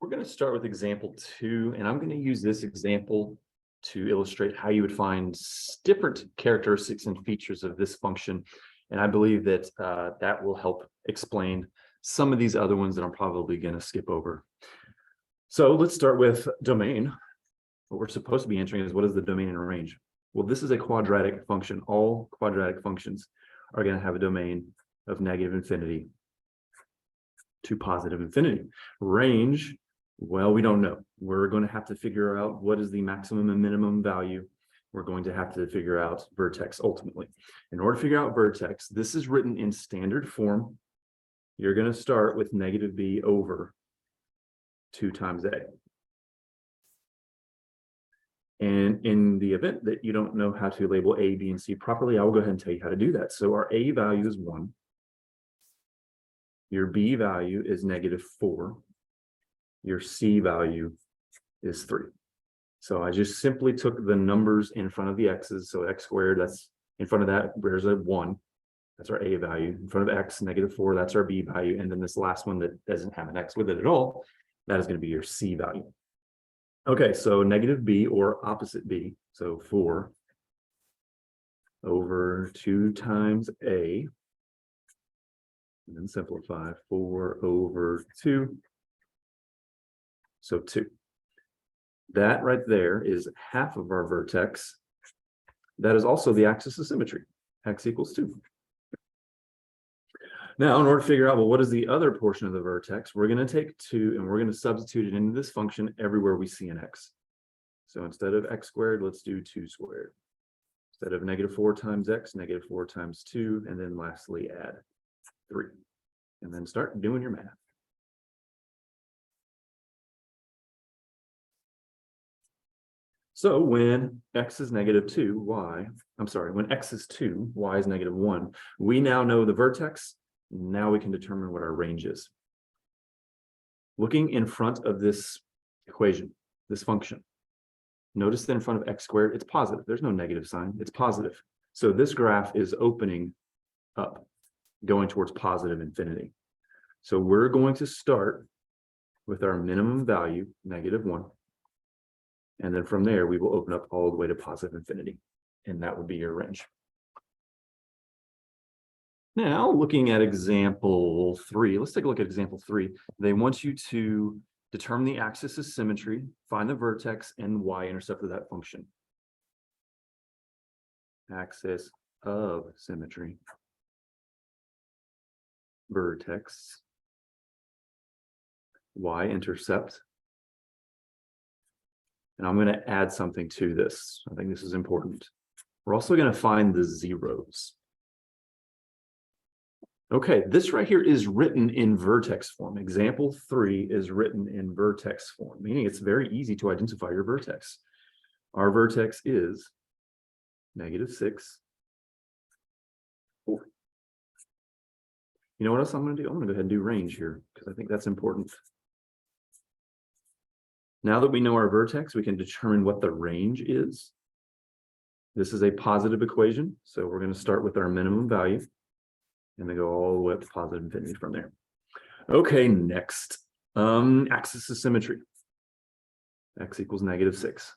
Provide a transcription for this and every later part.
We're going to start with example 2, and I'm going to use this example to illustrate how you would find different characteristics and features of this function. And I believe that that will help explain some of these other ones that I'm probably going to skip over. So let's start with domain. What we're supposed to be answering is, what is the domain and range? Well, this is a quadratic function. All quadratic functions are going to have a domain of negative infinity to positive infinity. Range, well, we don't know. We're going to have to figure out what is the maximum and minimum value. We're going to have to figure out vertex ultimately. In order to figure out vertex, this is written in standard form. You're going to start with negative b over 2 times a. And in the event that you don't know how to label a, b, and c properly, I will go ahead and tell you how to do that. So our a value is 1. Your b value is -4. Your c value is 3. So I just simply took the numbers in front of the x's. So x squared, that's in front of that, there's a 1. That's our a value. In front of x, -4, that's our b value. And then this last one that doesn't have an x with it at all, that is going to be your c value. Okay, so negative b or opposite b. So 4 over 2 times a. And then simplify 4 over 2. So 2. That right there is half of our vertex. That is also the axis of symmetry. X equals 2. Now, in order to figure out, well, what is the other portion of the vertex, we're going to take 2 and we're going to substitute it into this function everywhere we see an x. So instead of x squared, let's do 2 squared. Instead of -4 times x, -4 times 2, and then lastly add 3. And then start doing your math. So when x is -2, when x is 2, y is -1, we now know the vertex. Now we can determine what our range is. Looking in front of this equation, this function, notice that in front of x squared, it's positive. There's no negative sign, it's positive. So this graph is opening up, going towards positive infinity. So we're going to start with our minimum value, -1. And then from there, we will open up all the way to positive infinity. And that would be your range. Now, looking at example 3, let's take a look at example 3. They want you to determine the axis of symmetry, find the vertex and y-intercept of that function. Axis of symmetry. Vertex. Y-intercept. And I'm going to add something to this. I think this is important. We're also going to find the zeros. Okay, this right here is written in vertex form. Example 3 is written in vertex form, meaning it's very easy to identify your vertex. Our vertex is -6, 4. You know what else I'm going to do? I'm going to go ahead and do range here because I think that's important. Now that we know our vertex, we can determine what the range is. This is a positive equation, so we're going to start with our minimum value and then go all the way up to positive infinity from there. Okay, next, axis of symmetry. X equals -6.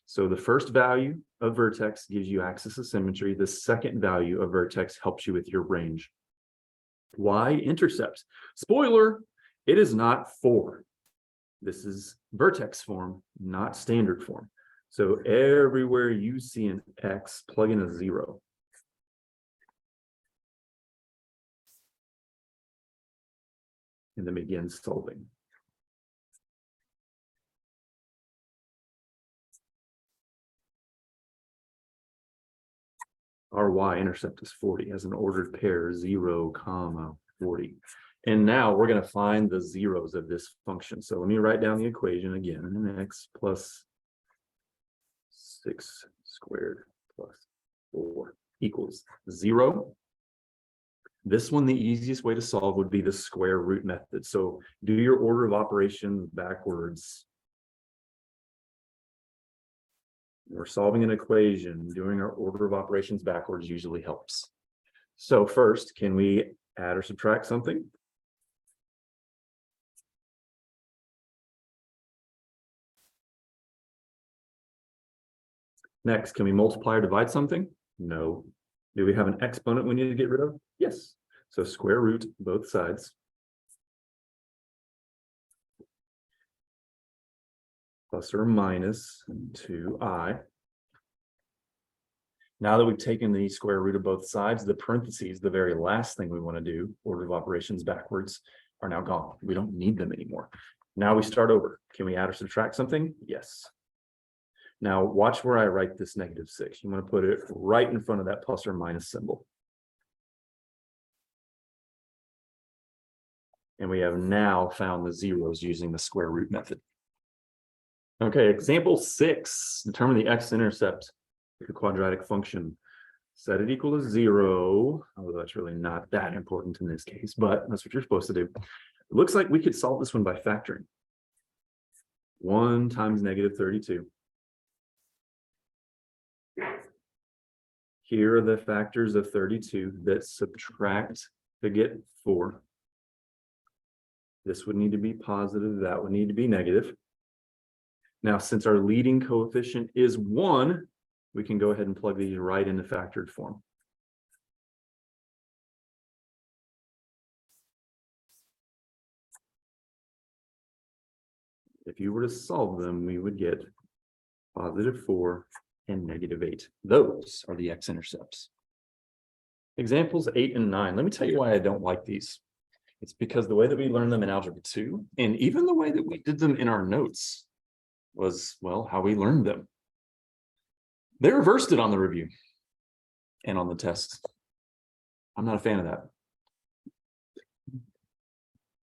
So the first value of vertex gives you axis of symmetry. The second value of vertex helps you with your range. Y-intercept. Spoiler, it is not 4. This is vertex form, not standard form. So everywhere you see an X, plug in a 0. And then begin solving. Our y-intercept is 40 as an ordered pair, 0, 40. And now we're going to find the zeros of this function. So let me write down the equation again. X plus 6 squared plus 4 equals 0. This one, the easiest way to solve would be the square root method. So do your order of operations backwards. We're solving an equation. Doing our order of operations backwards usually helps. So first, can we add or subtract something? Next, can we multiply or divide something? No. Do we have an exponent we need to get rid of? Yes. So square root both sides. Plus or minus 2i. Now that we've taken the square root of both sides, the parentheses, the very last thing we want to do, order of operations backwards, are now gone. We don't need them anymore. Now we start over. Can we add or subtract something? Yes. Now watch where I write this -6. You want to put it right in front of that plus or minus symbol. And we have now found the zeros using the square root method. Okay, example 6. Determine the x-intercept of a quadratic function. Set it equal to 0, although that's really not that important in this case, but that's what you're supposed to do. It looks like we could solve this one by factoring. 1 times -32. Here are the factors of 32 that subtract to get 4. This would need to be positive, that would need to be negative. Now, since our leading coefficient is 1, we can go ahead and plug these right into factored form. If you were to solve them, we would get +4 and -8. Those are the x-intercepts. Examples 8 and 9. Let me tell you why I don't like these. It's because the way that we learned them in Algebra 2, and even the way that we did them in our notes, was, well, how we learned them. They reversed it on the review and on the test. I'm not a fan of that.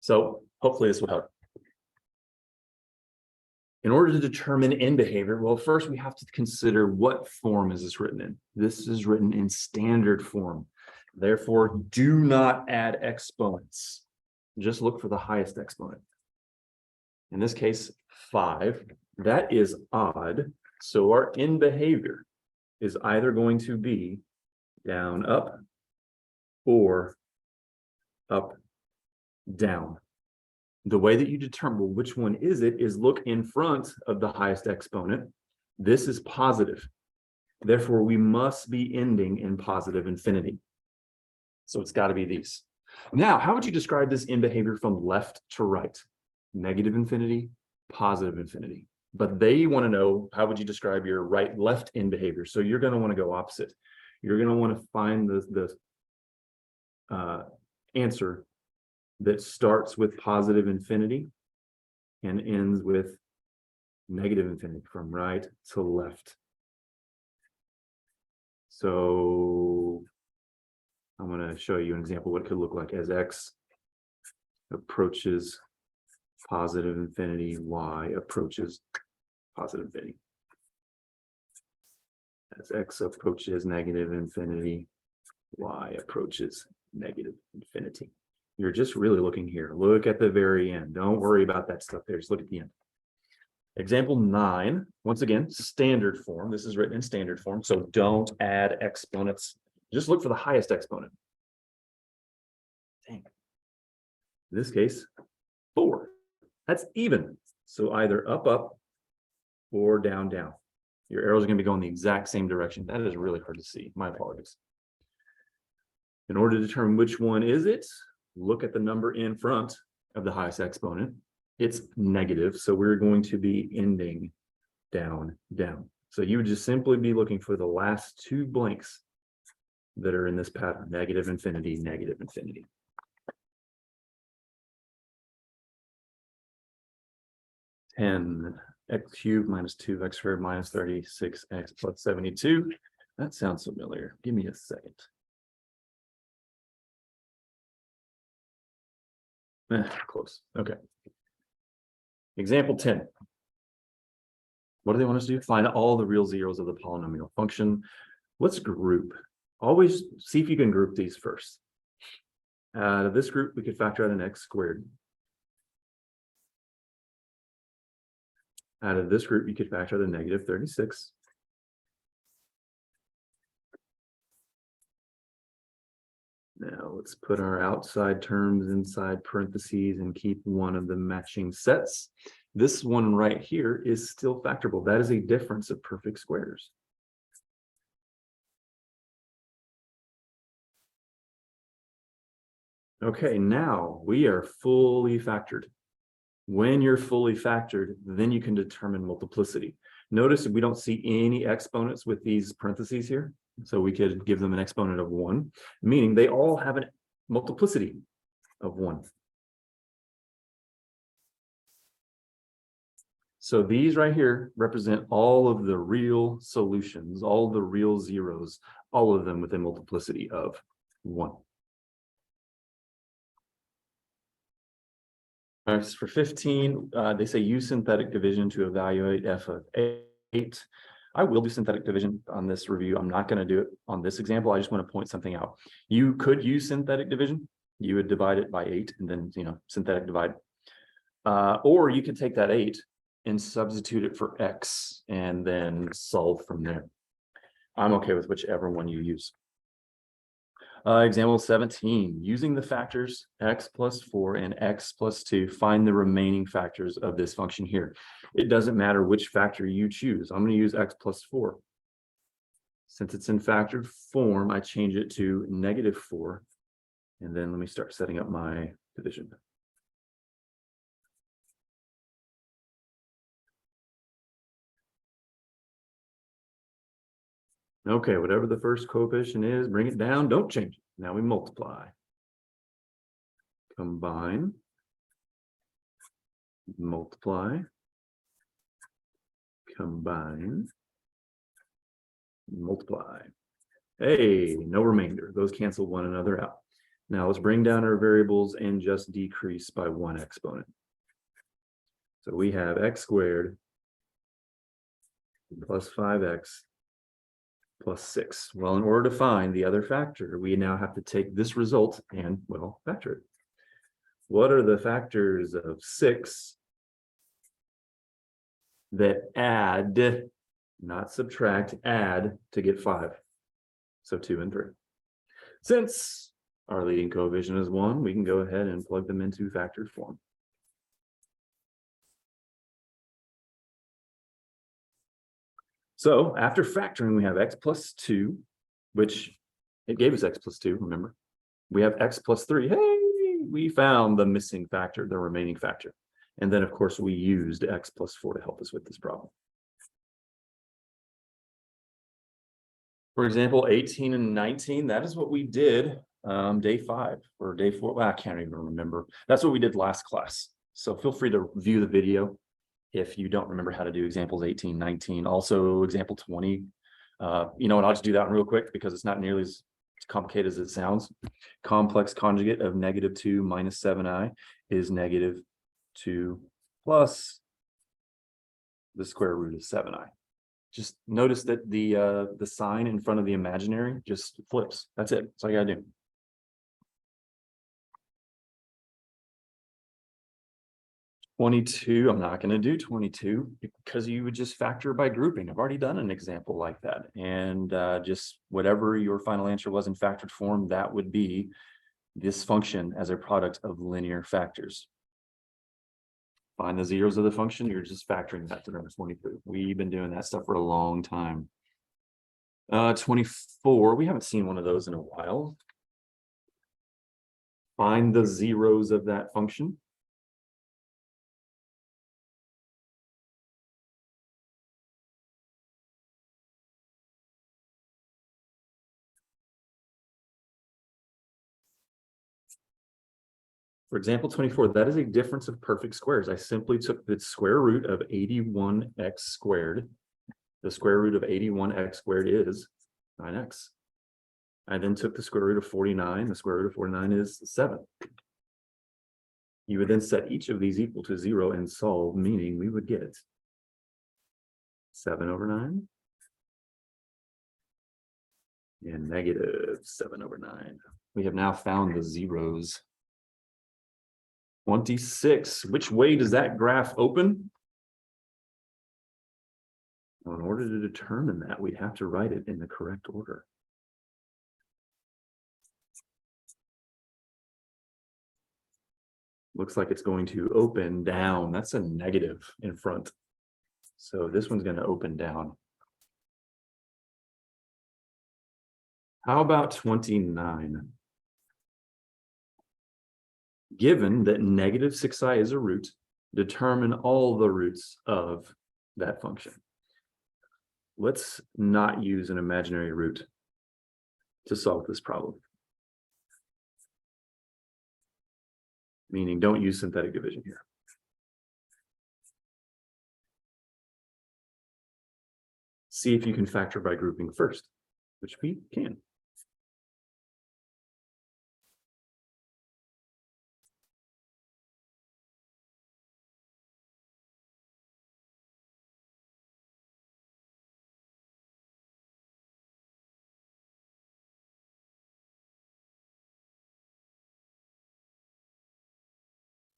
So hopefully this will help. In order to determine end behavior, well, first we have to consider what form is this written in. This is written in standard form. Therefore, do not add exponents. Just look for the highest exponent. In this case, 5. That is odd. So our end behavior is either going to be down, up, or up, down. The way that you determine, well, which one is it, is look in front of the highest exponent. This is positive. Therefore, we must be ending in positive infinity. So it's got to be these. Now, how would you describe this end behavior from left to right? Negative infinity, positive infinity. But they want to know, how would you describe your right-left end behavior? So you're going to want to go opposite. You're going to want to find the answer that starts with positive infinity and ends with negative infinity, from right to left. So I'm going to show you an example of what it could look like as x approaches positive infinity, y approaches positive infinity. As x approaches negative infinity, y approaches negative infinity. You're just really looking here. Look at the very end. Don't worry about that stuff there. Just look at the end. Example 9, once again, standard form. This is written in standard form, so don't add exponents. Just look for the highest exponent. Dang. In this case, 4. That's even. So either up, up, or down, down. Your arrows are going to be going the exact same direction. That is really hard to see. My apologies. In order to determine which one is it, look at the number in front of the highest exponent. It's negative, so we're going to be ending down, down. So you would just simply be looking for the last 2 blanks that are in this pattern, negative infinity, negative infinity. X cubed minus 2x squared minus 36x plus 72. That sounds familiar. Give me a second. Close. Okay. Example 10. What do they want us to do? Find all the real zeros of the polynomial function. Let's group. Always see if you can group these first. Out of this group, we could factor out an x squared. Out of this group, you could factor out a negative 36. Now let's put our outside terms inside parentheses and keep one of the matching sets. This one right here is still factorable. That is a difference of perfect squares. Okay, now we are fully factored. When you're fully factored, then you can determine multiplicity. Notice we don't see any exponents with these parentheses here. So we could give them an exponent of 1, meaning they all have a multiplicity of 1. So these right here represent all of the real solutions, all the real zeros, all of them with a multiplicity of 1. All right, for 15, they say use synthetic division to evaluate f of 8. I will do synthetic division on this review. I'm not going to do it on this example. I just want to point something out. You could use synthetic division. You would divide it by 8 and then, synthetic divide. Or you could take that 8 and substitute it for x and then solve from there. I'm okay with whichever one you use. Example 17, using the factors x plus 4 and x plus 2, find the remaining factors of this function here. It doesn't matter which factor you choose. I'm going to use x plus 4. Since it's in factored form, I change it to -4. And then let me start setting up my division. Okay, whatever the first coefficient is, bring it down, don't change it. Now we multiply. Combine. Multiply. Combine. Multiply. Hey, no remainder. Those cancel one another out. Now let's bring down our variables and just decrease by 1 exponent. So we have x squared plus 5x plus 6. Well, in order to find the other factor, we now have to take this result and, well, factor it. What are the factors of 6 that add, not subtract, add to get 5? So 2 and 3. Since our leading coefficient is 1, we can go ahead and plug them into factored form. So after factoring, we have x plus 2, which it gave us x plus 2, remember? We have x plus 3. Hey, we found the missing factor, the remaining factor. And then, of course, we used x plus 4 to help us with this problem. For example, 18 and 19, that is what we did day 5 or day 4. Well, I can't even remember. That's what we did last class. So feel free to view the video if you don't remember how to do examples 18, 19, also example 20. And I'll just do that one real quick because it's not nearly as complicated as it sounds. Complex conjugate of -2 minus 7i is -2 plus the square root of 7i. Just notice that the sign in front of the imaginary just flips. That's it. That's all you gotta do. $22, I'm not going to do 22 because you would just factor by grouping. I've already done an example like that. And just whatever your final answer was in factored form, that would be this function as a product of linear factors. Find the zeros of the function, you're just factoring that to number 22. We've been doing that stuff for a long time. 24, we haven't seen one of those in a while. Find the zeros of that function. For example, 24, that is a difference of perfect squares. I simply took the square root of 81x squared. The square root of 81x squared is 9x. I then took the square root of 49. The square root of 49 is 7. You would then set each of these equal to 0 and solve, meaning we would get 7/9 and -7/9. We have now found the zeros. 26, which way does that graph open? Well, in order to determine that, we'd have to write it in the correct order. Looks like it's going to open down. That's a negative in front. So this one's going to open down. How about 29? Given that negative 6i is a root, determine all the roots of that function. Let's not use an imaginary root to solve this problem. Meaning don't use synthetic division here. See if you can factor by grouping first, which we can.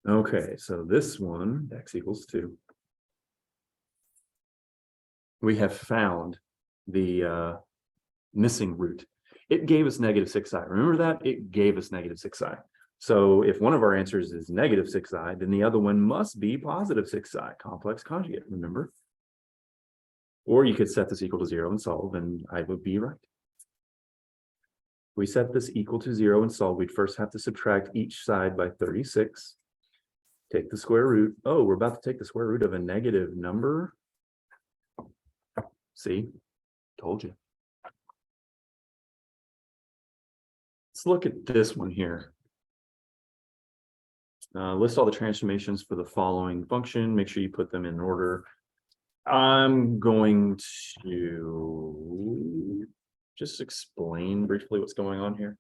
Okay, so this one, x equals 2. We have found the missing root. It gave us negative 6i. Remember that? It gave us negative 6i. So if one of our answers is negative 6i, then the other one must be positive 6i, complex conjugate, remember? Or you could set this equal to 0 and solve, and I would be right. We set this equal to 0 and solve, we'd first have to subtract each side by 36. Take the square root. Oh, we're about to take the square root of a negative number. See, told you. Let's look at this one here. List all the transformations for the following function. Make sure you put them in order. I'm going to just explain briefly what's going on here.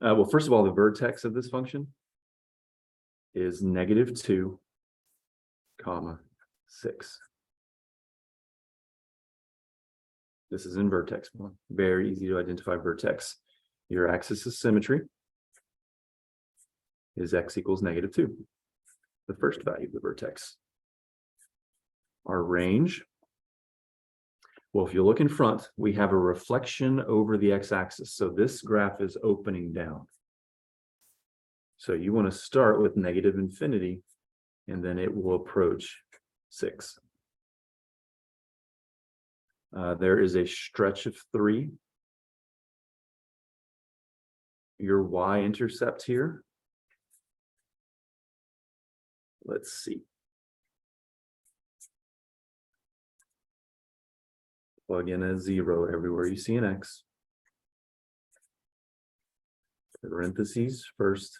Well, first of all, the vertex of this function is negative 2, comma 6. This is in vertex form. Very easy to identify vertex. Your axis of symmetry is x equals negative 2, the first value of the vertex. Our range, well, if you look in front, we have a reflection over the x-axis. So this graph is opening down. So you want to start with negative infinity, and then it will approach 6. There is a stretch of 3. Your y-intercept here. Let's see. Plug in a 0 everywhere you see an x. Parentheses first.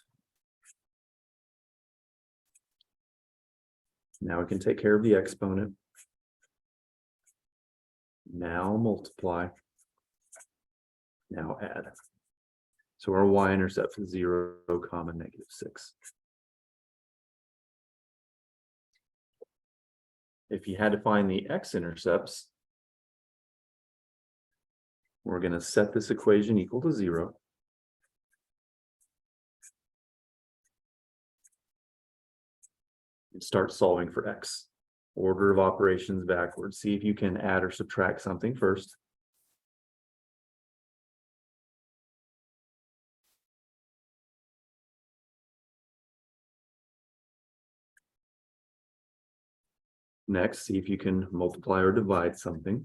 Now we can take care of the exponent. Now multiply. Now add. So our y-intercept is 0, comma negative 6. If you had to find the x-intercepts, we're going to set this equation equal to 0. And start solving for x. Order of operations backwards. See if you can add or subtract something first. Next, see if you can multiply or divide something.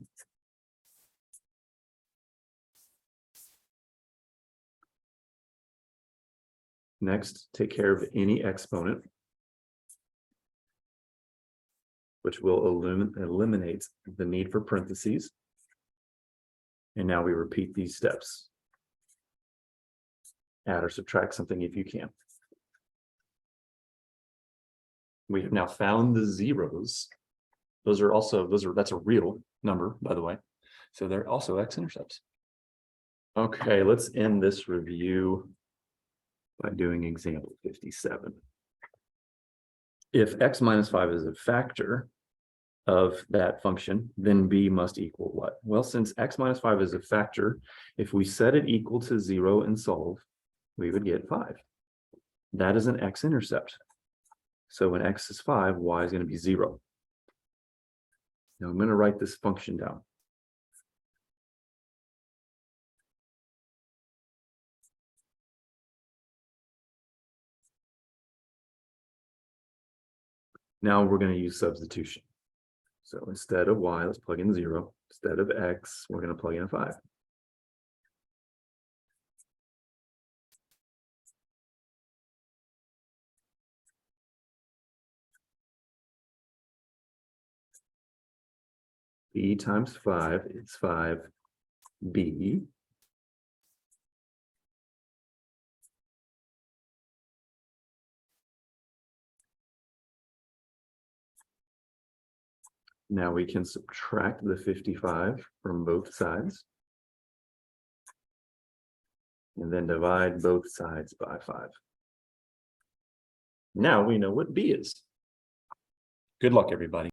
Next, take care of any exponent, which will eliminate the need for parentheses. And now we repeat these steps. Add or subtract something if you can. We have now found the zeros. That's a real number, by the way. So they're also x-intercepts. Okay, let's end this review by doing example 57. If x minus 5 is a factor of that function, then b must equal what? Well, since x minus 5 is a factor, if we set it equal to 0 and solve, we would get 5. That is an x-intercept. So when x is 5, y is going to be 0. Now I'm going to write this function down. Now we're going to use substitution. So instead of y, let's plug in 0. Instead of x, we're going to plug in a 5. B times 5 is 5B. Now we can subtract the 55 from both sides. And then divide both sides by 5. Now we know what B is. Good luck, everybody.